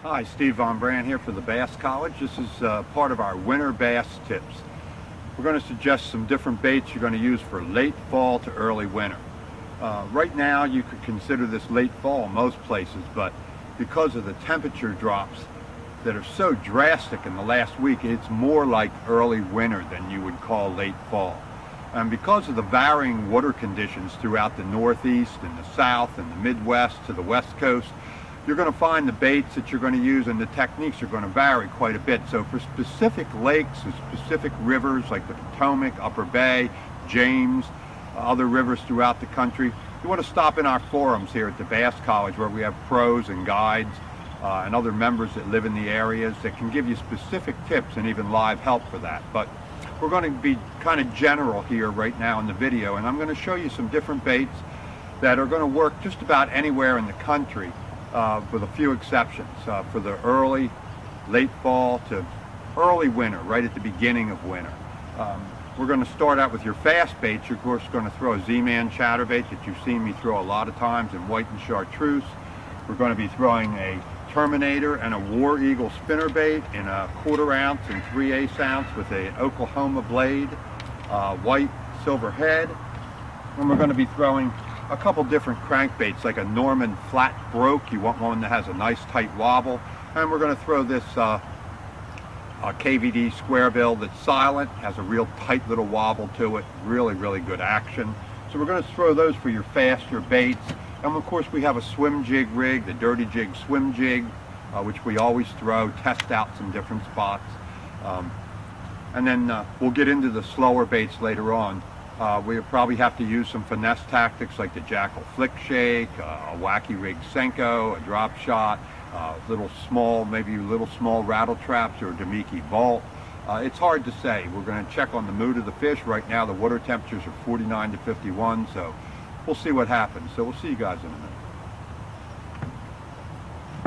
Hi, Steve Von Brand here for the Bass College. This is part of our winter bass tips. We're going to suggest some different baits you're going to use for late fall to early winter. Right now you could consider this late fall most places, but because of the temperature drops that are so drastic in the last week, it's more like early winter than you would call late fall. And because of the varying water conditions throughout the Northeast and the South and the Midwest to the West Coast, you're going to find the baits that you're going to use and the techniques are going to vary quite a bit. So for specific lakes and specific rivers like the Potomac, Upper Bay, James, other rivers throughout the country, you want to stop in our forums here at the Bass College where we have pros and guides and other members that live in the areas that can give you specific tips and even live help for that. But we're going to be kind of general here right now in the video, and I'm going to show you some different baits that are going to work just about anywhere in the country. With a few exceptions, for the early, late fall to early winter, right at the beginning of winter. We're going to start out with your fast baits. You're of course going to throw a Z-Man chatterbait that you've seen me throw a lot of times in white and chartreuse. We're going to be throwing a Terminator and a War Eagle spinnerbait in a 1/4 ounce and 3/8 ounce with an Oklahoma blade, white silver head. And we're going to be throwing a couple different crankbaits, like a Norman flat broke. You want one that has a nice tight wobble. And we're going to throw this a KVD square bill that's silent, has a real tight little wobble to it, really good action. So we're going to throw those for your faster baits. And of course we have a swim jig rig, the Dirty Jig swim jig, which we always throw, test out some different spots. And then we'll get into the slower baits later on. We'll probably have to use some finesse tactics like the Jackal Flick Shake, a Wacky Rig Senko, a drop shot, maybe little small rattle traps or a Damiki Vault. It's hard to say. We're going to check on the mood of the fish. Right now the water temperatures are 49 to 51, so we'll see what happens. So we'll see you guys in a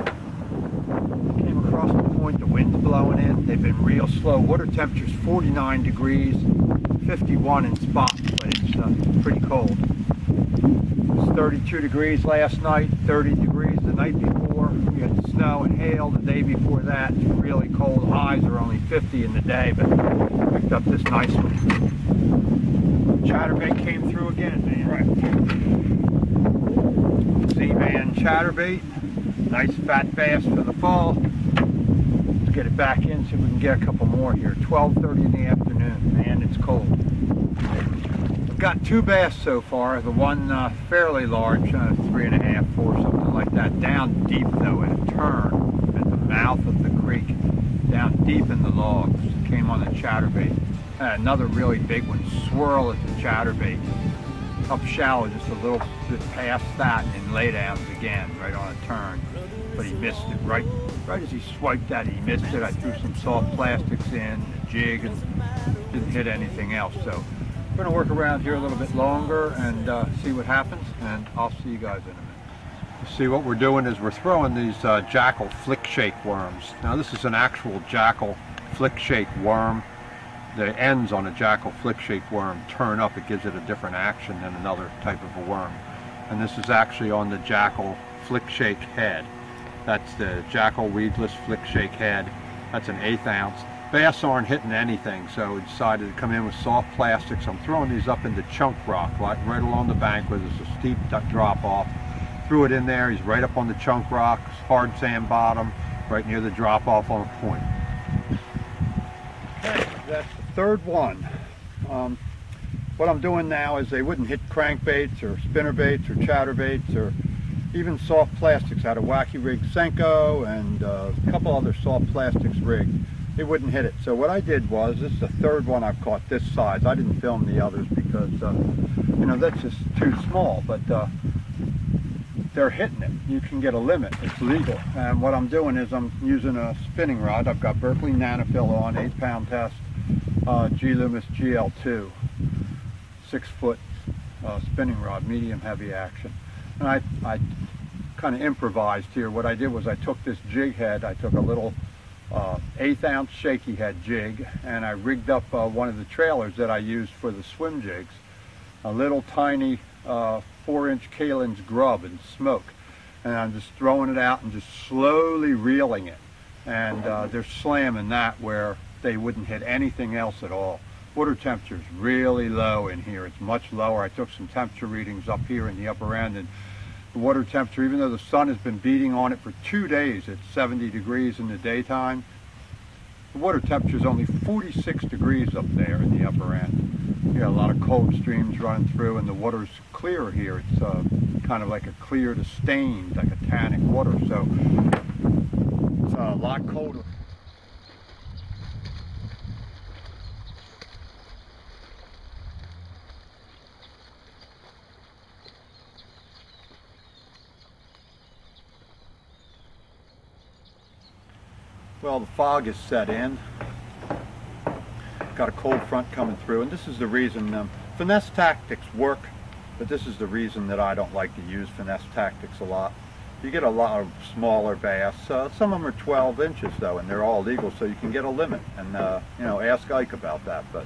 minute. Came across the point, the wind's blowing in. They've been real slow. Water temperature's 49 degrees. 51 in spots, but it's pretty cold. It was 32 degrees last night, 30 degrees the night before. We had snow and hail the day before that. It's really cold. Highs are only 50 in the day, but picked up this nice one. Chatterbait came through again, man. Right. Z-Man chatterbait. Nice fat bass for the fall. Let's get it back in, see if we can get a couple more here. 12:30 in the afternoon. Man, it's cold. I've got 2 bass so far. The one fairly large, 3.5, 4, something like that. Down deep though at a turn at the mouth of the creek. Down deep in the logs. Came on a chatterbait. Another really big one. Swirl at the chatterbait. Up shallow, just a little bit past that, and lay downs again, right on a turn. But he missed it right as he swiped that. He missed it. I threw some soft plastics in, a jig, and didn't hit anything else. So we're going to work around here a little bit longer and see what happens, and I'll see you guys in a minute. You see, what we're doing is we're throwing these Jackal Flick Shake worms. Now this is an actual Jackal Flick Shake worm. The ends on a Jackal Flick Shake worm turn up. It gives it a different action than another type of a worm. And this is actually on the Jackal Flick Shake head. That's the Jackal Weedless Flick Shake head. That's an 1/8 ounce. Bass aren't hitting anything, so we decided to come in with soft plastics. I'm throwing these up into chunk rock, right along the bank where there's a steep drop off. Threw it in there. He's right up on the chunk rock, hard sand bottom, right near the drop off on a point. Okay, that's the 3rd one. What I'm doing now is they wouldn't hit crankbaits or spinnerbaits or chatterbaits or even soft plastics out of Wacky Rig Senko and a couple other soft plastics rig. They wouldn't hit it. So what I did was, this is the 3rd one I've caught this size. I didn't film the others because you know, that's just too small, but they're hitting it. You can get a limit. It's legal. And what I'm doing is I'm using a spinning rod. I've got Berkley Nanofil on, 8-pound test, G Loomis GL2, 6-foot spinning rod, medium heavy action. And I kind of improvised here. What I did was I took this jig head, I took a little 1/8 ounce Shaky head jig, and I rigged up one of the trailers that I used for the swim jigs, a little tiny 4-inch Kalin's grub and smoke. and I'm just throwing it out and just slowly reeling it. And they're slamming that where they wouldn't hit anything else at all. Water temperature is really low in here. It's much lower. I took some temperature readings up here in the upper end, and the water temperature, even though the sun has been beating on it for 2 days at 70 degrees in the daytime, the water temperature is only 46 degrees up there in the upper end. You got a lot of cold streams running through, and the water's clear here. It's kind of like a clear to stained, like a tannic water, so it's a lot colder. Well, the fog is set in. Got a cold front coming through, and this is the reason finesse tactics work, but this is the reason that I don't like to use finesse tactics a lot. You get a lot of smaller bass. Some of them are 12 inches though, and they're all legal, so you can get a limit. And you know, ask Ike about that. But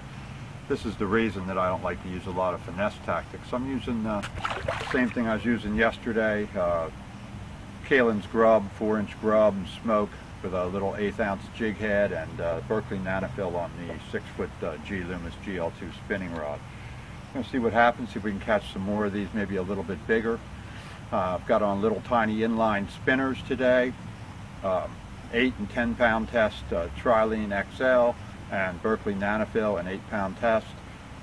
this is the reason that I don't like to use a lot of finesse tactics. I'm using the same thing I was using yesterday. Kalin's grub, 4-inch grub and smoke, with a little 1/8 ounce jig head, and Berkley Nanofill on the 6-foot G Loomis GL2 spinning rod. I'm going to see what happens, see if we can catch some more of these, maybe a little bit bigger. I've got on little tiny inline spinners today, 8 and 10 pound test Trilene XL, and Berkley Nanofill an 8-pound test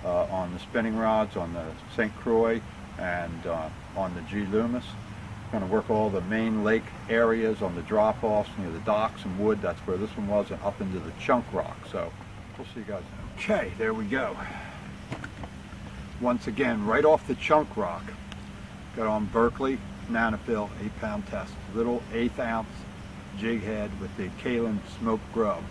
on the spinning rods on the St. Croix and on the G Loomis. Going to work all the main lake areas on the drop-offs near the docks and wood. That's where this one was, and up into the chunk rock. So we'll see you guys. Okay, there we go. Once again, right off the chunk rock, got on Berkley Nanofill 8-pound test, little 1/8 ounce jig head with the Kalin smoke grub.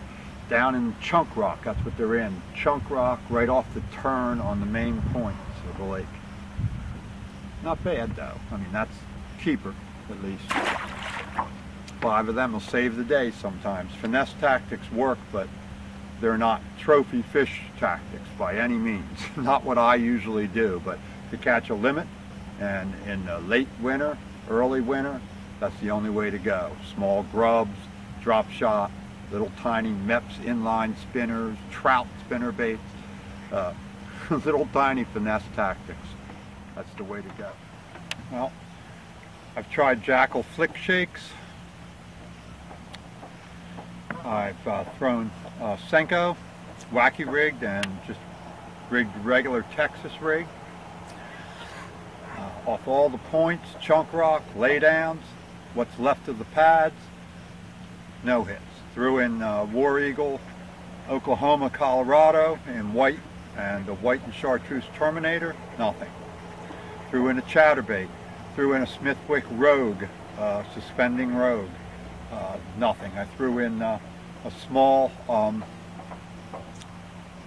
Down in chunk rock, that's what they're in. Chunk rock, right off the turn on the main points of the lake. Not bad though. I mean, that's keeper, at least. 5 of them will save the day sometimes. Finesse tactics work, but they're not trophy fish tactics by any means. Not what I usually do, but to catch a limit, and in late winter, early winter, that's the only way to go. Small grubs, drop shot, little tiny MEPS inline spinners, trout spinner baits, little tiny finesse tactics. That's the way to go. Well, I've tried Jackal flick shakes. I've thrown Senko, wacky rigged, and just rigged regular Texas rig. Off all the points, chunk rock, laydowns, what's left of the pads, no hits. Threw in War Eagle, Oklahoma, Colorado in white, and the white and chartreuse Terminator, nothing. Threw in a chatterbait. Threw in a Smithwick Rogue, suspending Rogue, nothing. I threw in a small,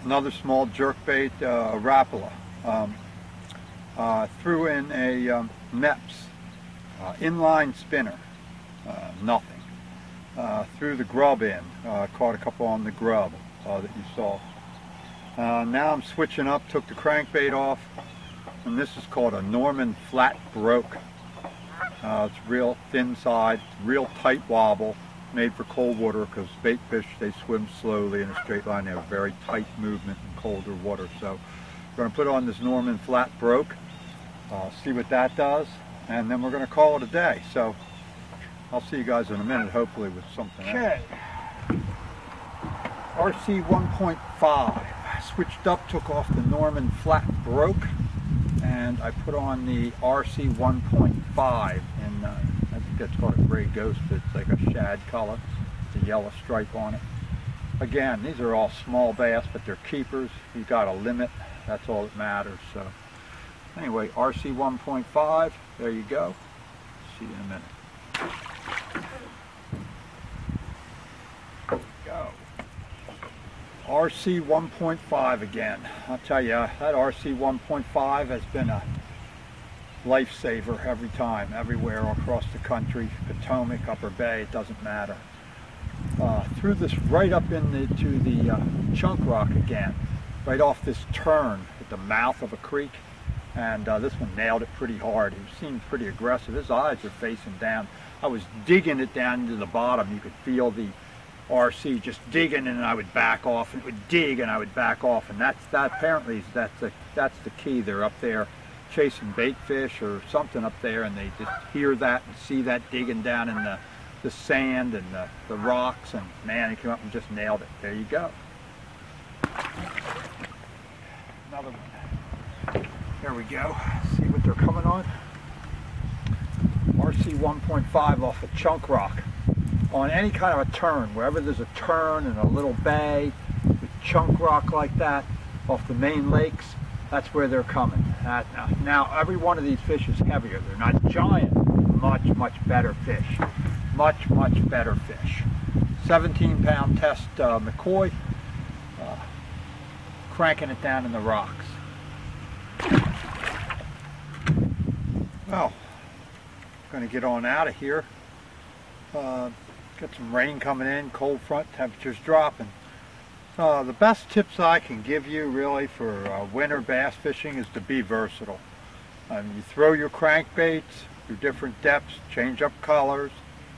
another small jerkbait, a Rapala. Threw in a MEPS inline spinner, nothing. Threw the grub in, caught a couple on the grub that you saw. Now I'm switching up, took the crankbait off, and this is called a Norman Flat Broke. It's real thin side, real tight wobble, made for cold water because bait fish, they swim slowly in a straight line. They have very tight movement in colder water. So we're going to put on this Norman Flat Broke, see what that does, and then we're going to call it a day. So I'll see you guys in a minute, hopefully with something else. RC 1.5. Switched up, took off the Norman Flat Broke, and I put on the RC 1.5 in, I think that's called a gray ghost, but it's like a shad color, the yellow stripe on it. Again, these are all small bass, but they're keepers. You've got a limit, that's all that matters. So anyway, RC 1.5, there you go. See you in a minute. There we go. RC 1.5 again. I'll tell you, that RC 1.5 has been a lifesaver every time, everywhere across the country, Potomac, Upper Bay, it doesn't matter. Threw this right up into the chunk rock again, right off this turn at the mouth of a creek. and this one nailed it pretty hard. He seemed pretty aggressive. His eyes are facing down. I was digging it down into the bottom. You could feel the RC just digging, and I would back off, and it would dig, and I would back off, and that's the key. They're up there chasing bait fish or something up there, and they just hear that and see that digging down in the sand and the rocks, and man, he came up and just nailed it. There you go. Another one. There we go. See what they're coming on? RC 1.5 off a chunk rock. On any kind of a turn, wherever there's a turn and a little bay with chunk rock like that off the main lakes, that's where they're coming. Now every one of these fish is heavier. They're not giant. Much better fish. Much better fish. 17-pound test McCoy, cranking it down in the rocks. Well, going to get on out of here. Got some rain coming in, cold front, temperatures dropping. The best tips I can give you really for winter bass fishing is to be versatile. You throw your crankbaits, your different depths, change up colors.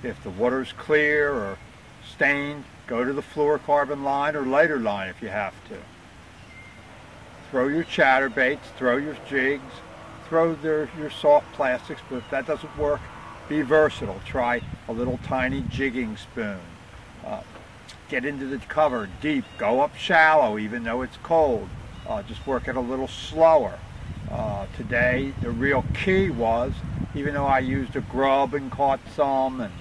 If the water's clear or stained, go to the fluorocarbon line or lighter line if you have to. Throw your chatterbaits, throw your jigs, throw your soft plastics, but if that doesn't work, be versatile. Try a little tiny jigging spoon. Get into the cover deep. Go up shallow even though it's cold. Just work it a little slower. Today the real key was, even though I used a grub and caught some, and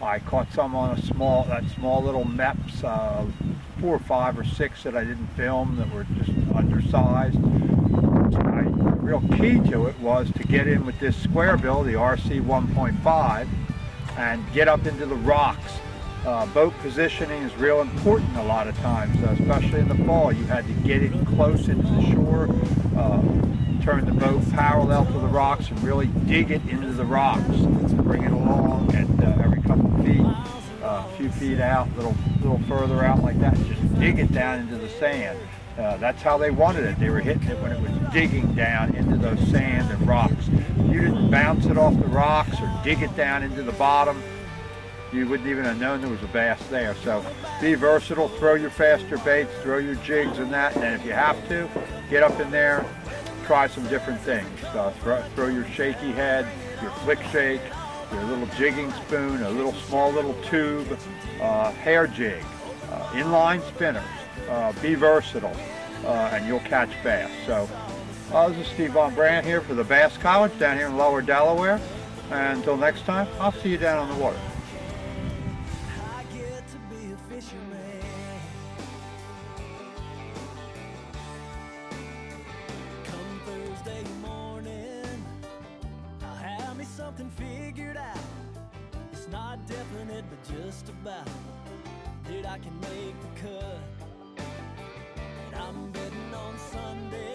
I caught some on that small little MEPS, 4 or 5 or 6 that I didn't film that were just undersized. The real key to it was to get in with this square bill, the RC 1.5, and get up into the rocks. Boat positioning is real important a lot of times, especially in the fall. You had to get in close into the shore, turn the boat parallel to the rocks, and really dig it into the rocks. Bring it along at every couple of feet, a few feet out, a little further out like that. Just dig it down into the sand. That's how they wanted it. They were hitting it when it was digging down into those sand and rocks. You didn't bounce it off the rocks or dig it down into the bottom, you wouldn't even have known there was a bass there. So be versatile, throw your faster baits, throw your jigs and that, and then if you have to, get up in there, try some different things. Throw your shaky head, your flick shake, your little jigging spoon, a small little tube, hair jig, inline spinners. Be versatile, and you'll catch bass. So this is Steve Von Brandt here for the Bass College down here in Lower Delaware. And until next time, I'll see you down on the water. I get to be a fisherman. Come Thursday morning, I'll have me something figured out. It's not definite, but just about. Dude, I can make the cut. I'm betting on Sunday.